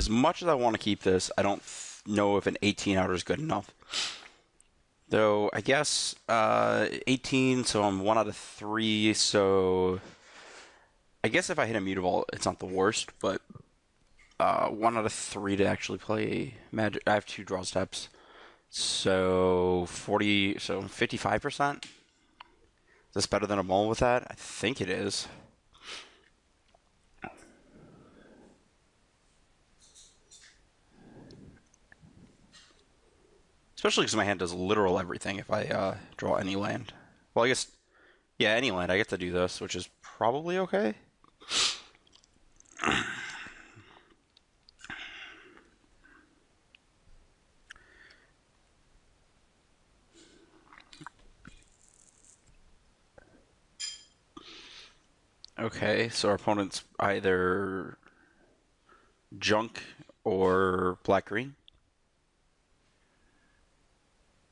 As much as I want to keep this, I don't know if an 18 outer is good enough. Though, I guess 18, so I'm 1 out of 3, so I guess if I hit a Mutavault, it's not the worst, but 1 out of 3 to actually play Magic. I have 2 draw steps, so 55%? Is this better than a Mull with that? I think it is. Especially because my hand does literal everything if I draw any land. Well, I guess, yeah, any land. I get to do this, which is probably okay. Okay, so our opponent's either junk or black-green.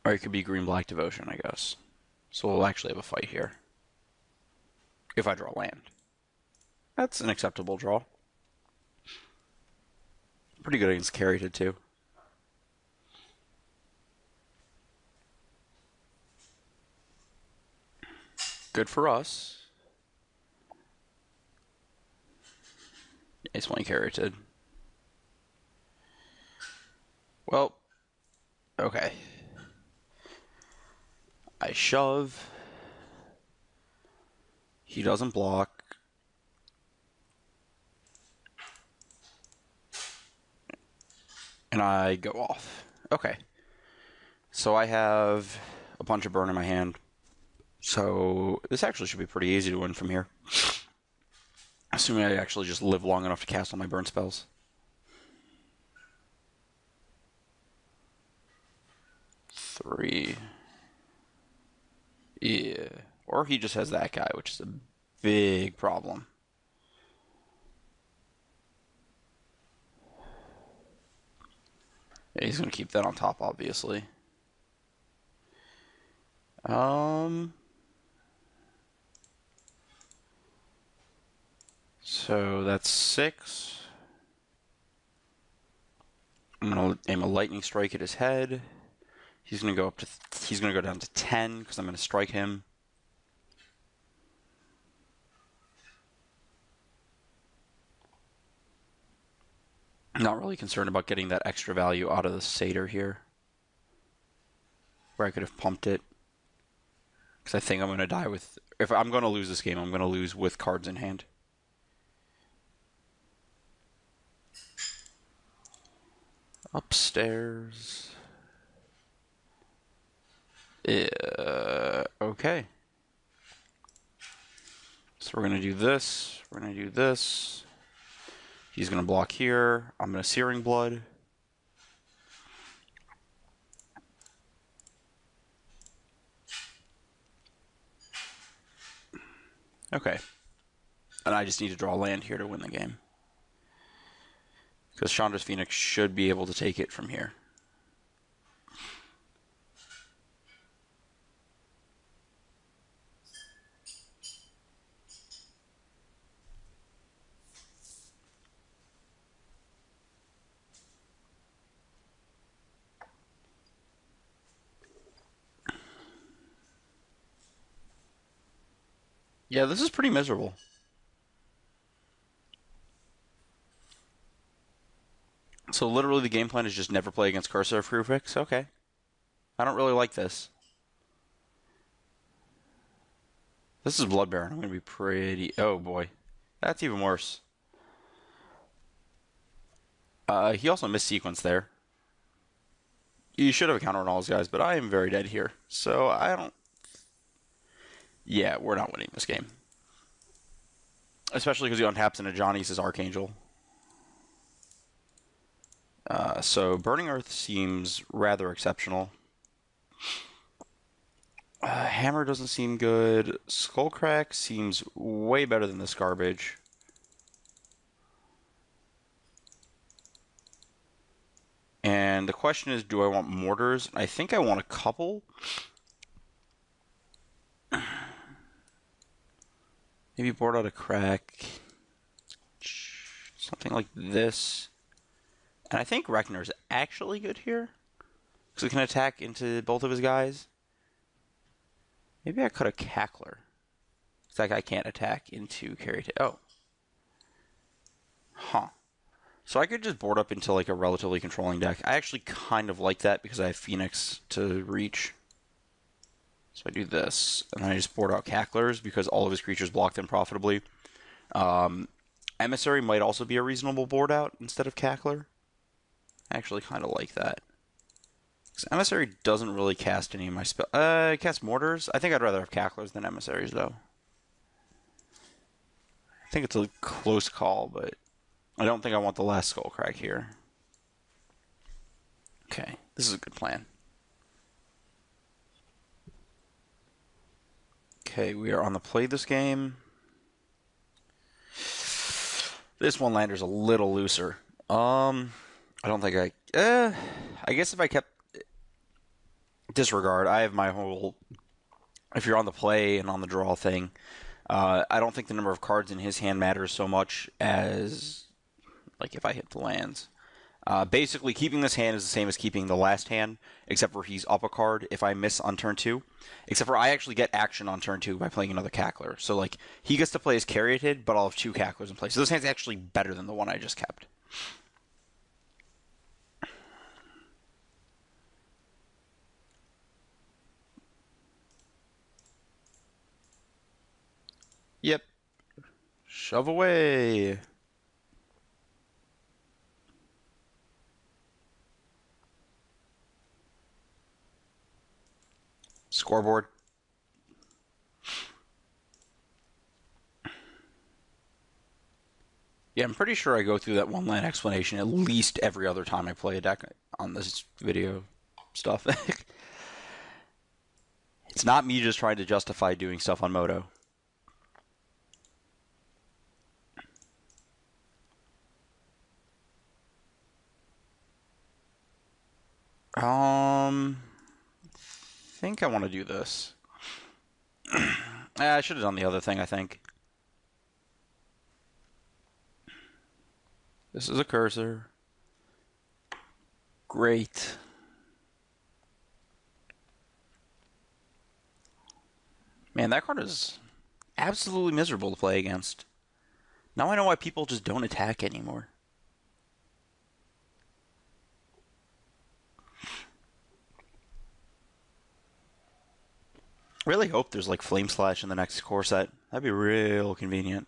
Or it could be green-black devotion, I guess. So we'll actually have a fight here. If I draw land. That's an acceptable draw. Pretty good against Carried too. Good for us. Ace one Carried. Well, okay. I shove. He doesn't block. And I go off. Okay. So I have a bunch of burn in my hand. So this actually should be pretty easy to win from here. Assuming I actually just live long enough to cast all my burn spells. Three. Yeah. Or he just has that guy, which is a big problem. Yeah, he's going to keep that on top, obviously. So that's 6. I'm going to aim a lightning strike at his head. He's going to go up to he's going to go down to 10 because I'm going to strike him. I'm not really concerned about getting that extra value out of the Satyr here. Where I could have pumped it. Because I think I'm going to die with... If I'm going to lose this game, I'm going to lose with cards in hand. Upstairs. Okay. So we're going to do this. We're going to do this. He's going to block here. I'm going to Searing Blood. Okay. And I just need to draw land here to win the game. Because Chandra's Phoenix should be able to take it from here. Yeah, this is pretty miserable. So literally the game plan is just never play against Curse of Kruphix? Okay. I don't really like this. This is Blood Baron. I'm going to be pretty... Oh, boy. That's even worse. He also missed sequence there. You should have a counter on all those guys, but I am very dead here. So I don't... Yeah, we're not winning this game. Especially because he untaps into Johnny's Archangel. So Burning Earth seems rather exceptional. Hammer doesn't seem good. Skullcrack seems way better than this garbage. And the question is, do I want mortars? I think I want a couple. Maybe board out a crack. Something like this. And I think Reckoner's actually good here. Because we can attack into both of his guys. Maybe I cut a Cackler. Because that guy can't attack into Carry. Oh. Huh. So I could just board up into like a relatively controlling deck. I actually kind of like that because I have Phoenix to reach. So I do this, and then I just board out Cacklers because all of his creatures block them profitably. Emissary might also be a reasonable board out instead of Cackler. I actually kind of like that. Because Emissary doesn't really cast any of my spells. Cast Mortars. I think I'd rather have Cacklers than Emissaries, though. I think it's a close call, but I don't think I want the last Skullcrag here. Okay, this is a good plan. Okay, we are on the play this game. This one lander's a little looser. I don't think I guess if I kept disregard, I have my whole. If you're on the play and on the draw thing, I don't think the number of cards in his hand matters so much as like if I hit the lands. Basically, keeping this hand is the same as keeping the last hand, except for he's up a card if I miss on turn 2. Except for I actually get action on turn 2 by playing another Cackler. So, like, he gets to play his Caryatid, but I'll have 2 Cacklers in play. So this hand's actually better than the one I just kept. Yep. Shove away. Scoreboard. Yeah, I'm pretty sure I go through that one-line explanation at least every other time I play a deck on this video stuff. It's not me just trying to justify doing stuff on Moto. Think I want to do this. I should have done the other thing, I think. This is a cursor. Great. Man, that card is absolutely miserable to play against. Now I know why people just don't attack anymore. Really hope there's like Flame Slash in the next core set. That'd be real convenient.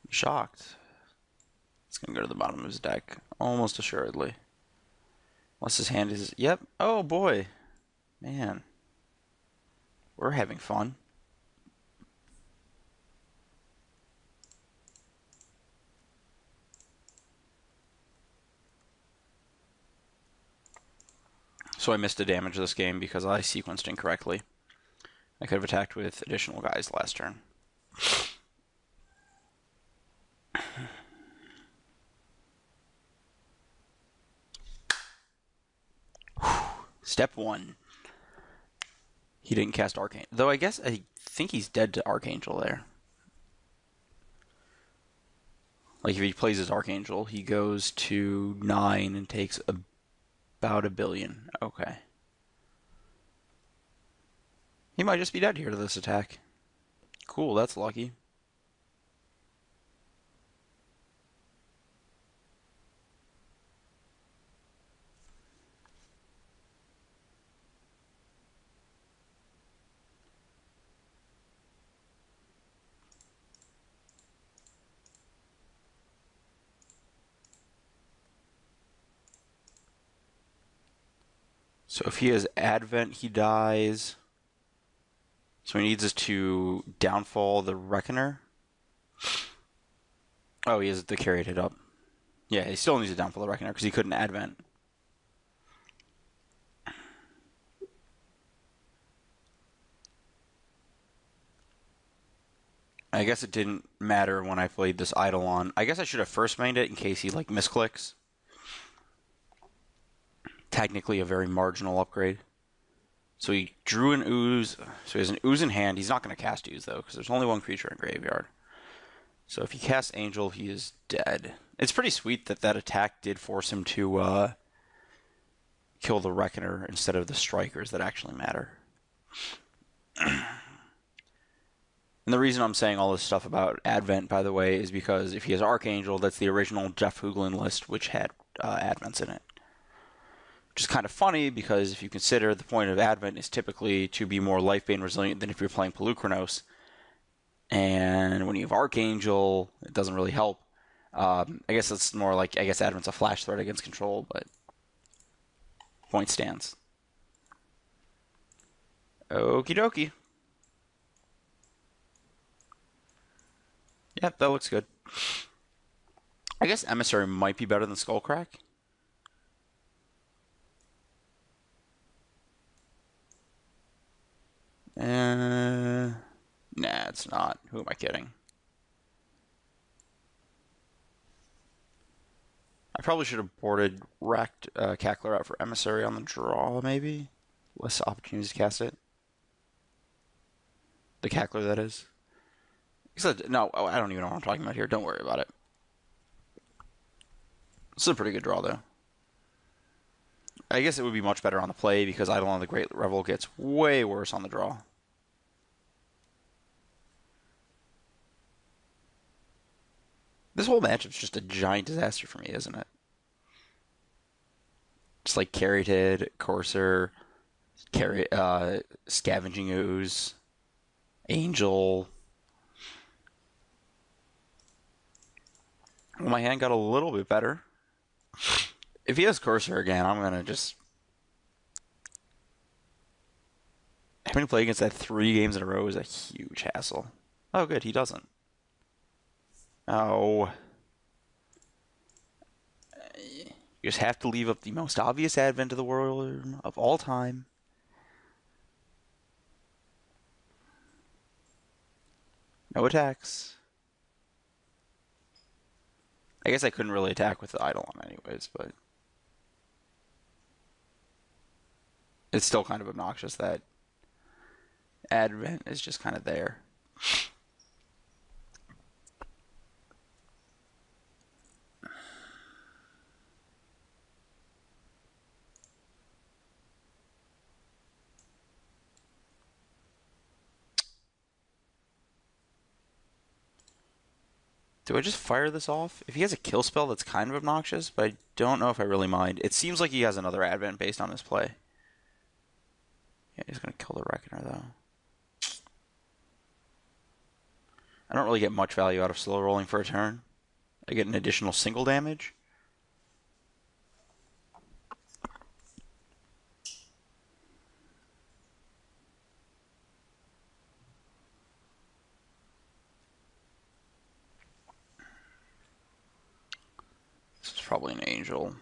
I'm shocked. It's gonna go to the bottom of his deck, almost assuredly. Unless his hand is... Yep. Oh, boy. Man. We're having fun. So I missed a damage this game because I sequenced incorrectly. I could have attacked with additional guys last turn. Step 1. He didn't cast Archangel. Though I guess I think he's dead to Archangel there. Like if he plays his Archangel, he goes to 9 and takes about 1 billion. Okay. He might just be dead here to this attack. Cool, that's lucky. So if he has Advent, he dies. So he needs us to downfall the Reckoner. Oh, he has the Caryatid up. Yeah, he still needs to downfall the Reckoner because he couldn't Advent. I guess it didn't matter when I played this Eidolon. I guess I should have first mained it in case he like misclicks. Technically a very marginal upgrade. So he drew an Ooze. So he has an Ooze in hand. He's not going to cast Ooze, though, because there's only one creature in Graveyard. So if he casts Angel, he is dead. It's pretty sweet that that attack did force him to kill the Reckoner instead of the Strikers that actually matter. And the reason I'm saying all this stuff about Advent, by the way, is because if he has Archangel, that's the original Jeff Hoogland list, which had Advents in it. Which is kind of funny because if you consider the point of Advent is typically to be more life-bane resilient than if you're playing Polukranos. And when you have Archangel, it doesn't really help. I guess it's more like, I guess Advent's a flash threat against control, but point stands. Okie dokie. Yep, that looks good. I guess Emissary might be better than Skullcrack. Nah, it's not. Who am I kidding? I probably should have boarded Wrecked Cackler out for Emissary on the draw, maybe? Less opportunities to cast it. The Cackler, that is. Except, no, I don't even know what I'm talking about here. Don't worry about it. This is a pretty good draw, though. I guess it would be much better on the play because Eidolon the Great Revel gets way worse on the draw. This whole matchup's just a giant disaster for me, isn't it? Just like Caryatid, Courser, Scavenging Ooze, Angel. Well, my hand got a little bit better. If he has Courser again, I'm going to just... Having to play against that 3 games in a row is a huge hassle. Oh, good, he doesn't. Oh. You just have to leave up the most obvious Advent of the world of all time. No attacks. I guess I couldn't really attack with the Eidolon anyways, but... It's still kind of obnoxious that Advent is just kind of there. Do I just fire this off? If he has a kill spell, that's kind of obnoxious, but I don't know if I really mind. It seems like he has another Advent based on his play. Yeah, he's going to kill the Reckoner, though. I don't really get much value out of slow rolling for a turn. I get an additional single damage. This is probably an Angel.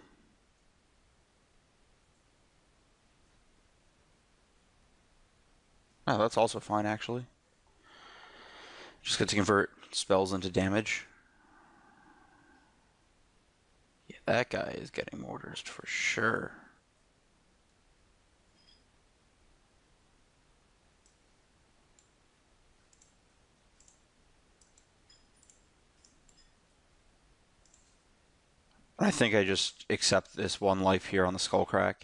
Oh, that's also fine, actually. Just get to convert spells into damage. Yeah, that guy is getting mortared for sure. I think I just accept this 1 life here on the Skullcrack.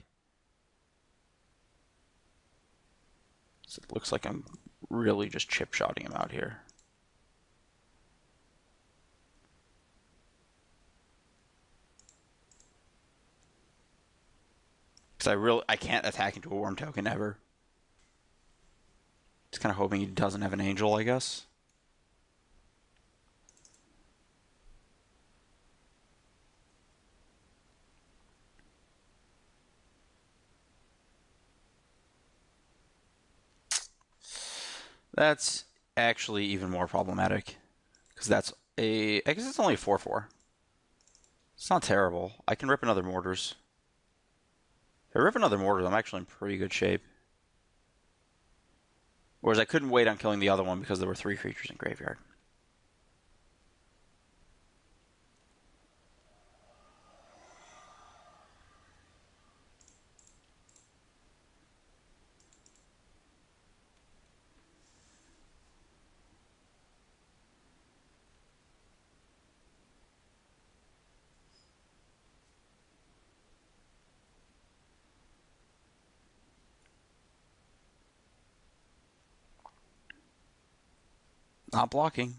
So it looks like I'm really just chip-shotting him out here. Because I can't attack into a Worm token ever. Just kind of hoping he doesn't have an Angel, I guess. That's actually even more problematic. Because that's a... I guess it's only a 4/4. It's not terrible. I can rip another Mortars. If I rip another Mortars, I'm actually in pretty good shape. Whereas I couldn't wait on killing the other one because there were 3 creatures in graveyard. Not blocking.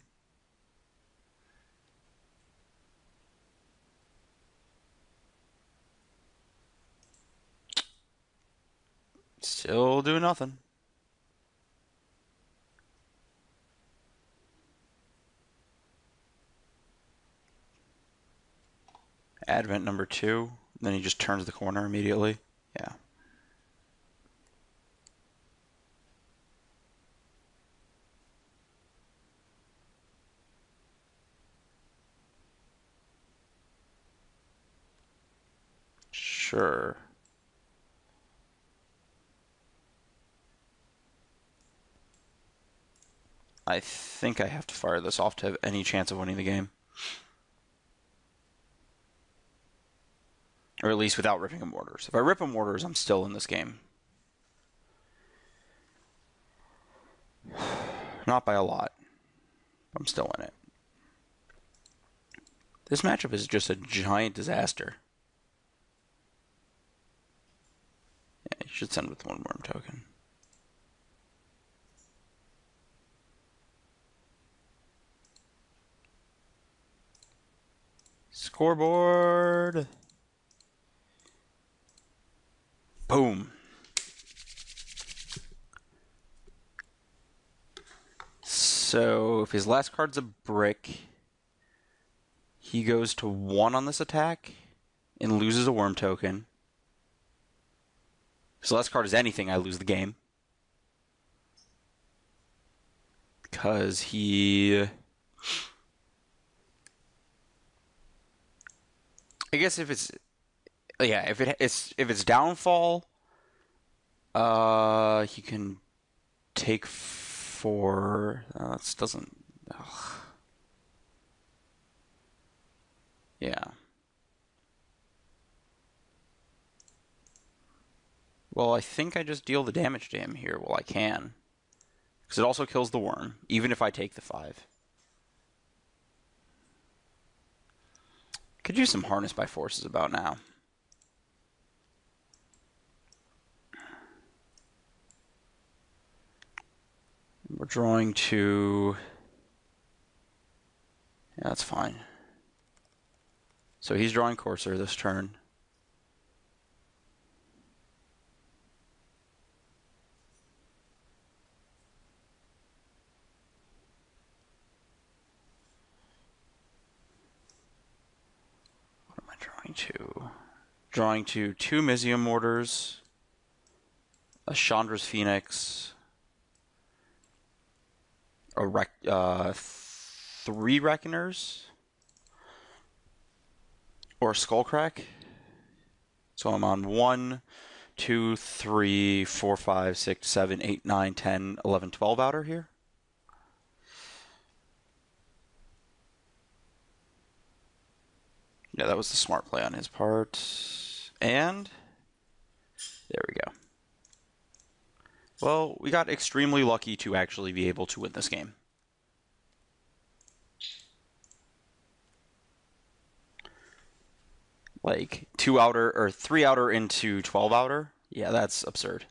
Still doing nothing. Advent number 2. Then he just turns the corner immediately. Yeah. Sure. I think I have to fire this off to have any chance of winning the game. Or at least without ripping a mortars. If I rip a mortars, I'm still in this game. Not by a lot. I'm still in it. This matchup is just a giant disaster. Yeah, you should send with 1 worm token. Scoreboard. Boom. So if his last card's a brick, he goes to 1 on this attack and loses a worm token. If his last card is anything, I lose the game. Because he... I guess if it's... Yeah, if it's downfall, he can take 4. That doesn't... Ugh. Yeah. Well, I think I just deal the damage to him here while I can. Because it also kills the worm, even if I take the 5. Could use some Harness by Forces about now. We're drawing 2... Yeah, that's fine. So he's drawing Courser this turn. What am I drawing to? Drawing to 2 Mizzium Mortars, a Chandra's Phoenix, a 3 Reckoners, or Skullcrack. So I'm on 1, 2, 3, 4, 5, 6, 7, 8, 9, 10, 11, 12 outer here. Yeah, that was the smart play on his part. And there we go. Well, we got extremely lucky to actually be able to win this game. Like 2 outer or 3 outer into 12 outer. Yeah, that's absurd.